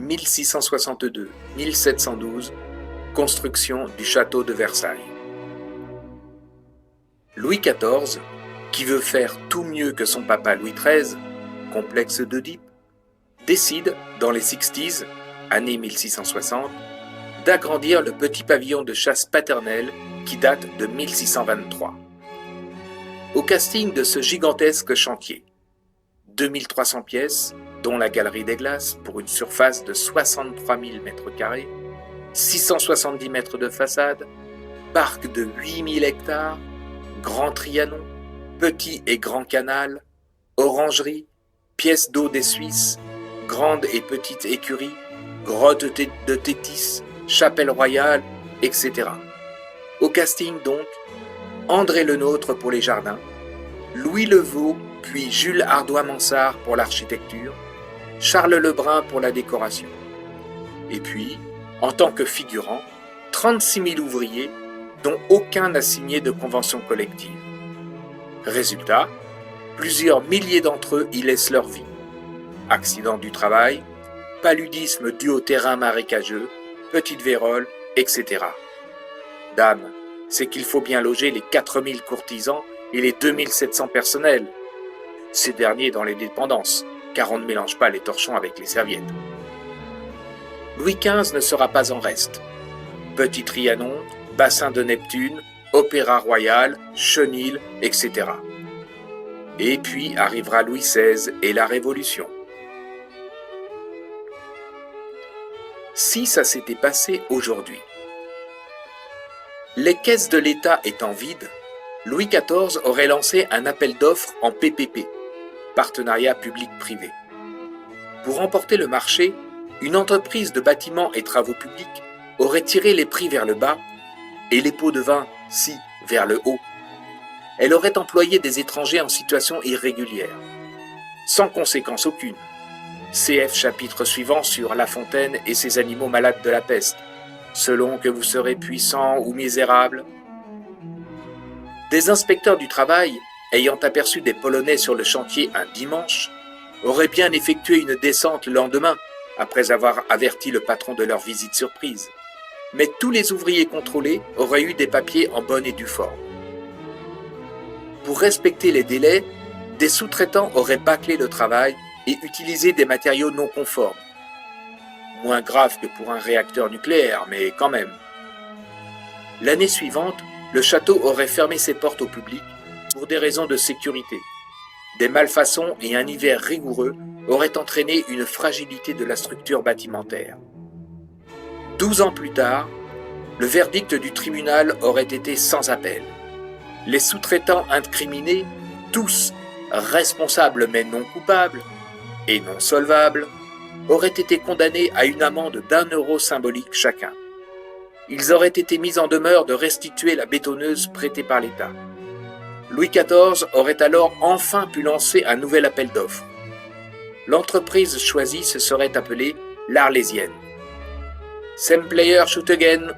1662-1712, construction du château de Versailles. Louis XIV, qui veut faire tout mieux que son papa Louis XIII, complexe d'Oedipe, décide, dans les 60s, année 1660, d'agrandir le petit pavillon de chasse paternel qui date de 1623. Au casting de ce gigantesque chantier, 2300 pièces, dont la galerie des glaces pour une surface de 63 000 m², 670 mètres de façade, parc de 8000 hectares, grand Trianon, petit et grand canal, orangerie, pièces d'eau des Suisses, grande et petite écurie, grotte de Tétis, chapelle royale, etc. Au casting donc, André Lenôtre pour les jardins, Louis Levaux puis Jules Ardois-Mansart pour l'architecture, Charles Lebrun pour la décoration. Et puis, en tant que figurant, 36 000 ouvriers dont aucun n'a signé de convention collective. Résultat, plusieurs milliers d'entre eux y laissent leur vie. Accidents du travail, paludisme dû au terrain marécageux, petite vérole, etc. Dame, c'est qu'il faut bien loger les 4000 courtisans et les 2700 personnels. Ces derniers dans les dépendances, car on ne mélange pas les torchons avec les serviettes. Louis XV ne sera pas en reste. Petit Trianon, bassin de Neptune, opéra royal, chenil, etc. Et puis arrivera Louis XVI et la Révolution. Si ça s'était passé aujourd'hui. Les caisses de l'État étant vides, Louis XIV aurait lancé un appel d'offres en PPP, partenariat public-privé. Pour remporter le marché, une entreprise de bâtiments et travaux publics aurait tiré les prix vers le bas et les pots de vin, si, vers le haut. Elle aurait employé des étrangers en situation irrégulière, sans conséquence aucune. CF chapitre suivant sur La Fontaine et ses animaux malades de la peste, selon que vous serez puissant ou misérable. Des inspecteurs du travail, ayant aperçu des Polonais sur le chantier un dimanche, auraient bien effectué une descente le lendemain, après avoir averti le patron de leur visite surprise. Mais tous les ouvriers contrôlés auraient eu des papiers en bonne et due forme. Pour respecter les délais, des sous-traitants auraient bâclé le travail et utilisé des matériaux non conformes. Moins grave que pour un réacteur nucléaire, mais quand même. L'année suivante, le château aurait fermé ses portes au public pour des raisons de sécurité. Des malfaçons et un hiver rigoureux auraient entraîné une fragilité de la structure bâtimentaire. 12 ans plus tard, le verdict du tribunal aurait été sans appel. Les sous-traitants incriminés, tous responsables mais non coupables et non solvables, auraient été condamnés à une amende d'1 € symbolique chacun. Ils auraient été mis en demeure de restituer la bétonneuse prêtée par l'État. Louis XIV aurait alors enfin pu lancer un nouvel appel d'offres. L'entreprise choisie se serait appelée l'Arlésienne. Same player shoot again.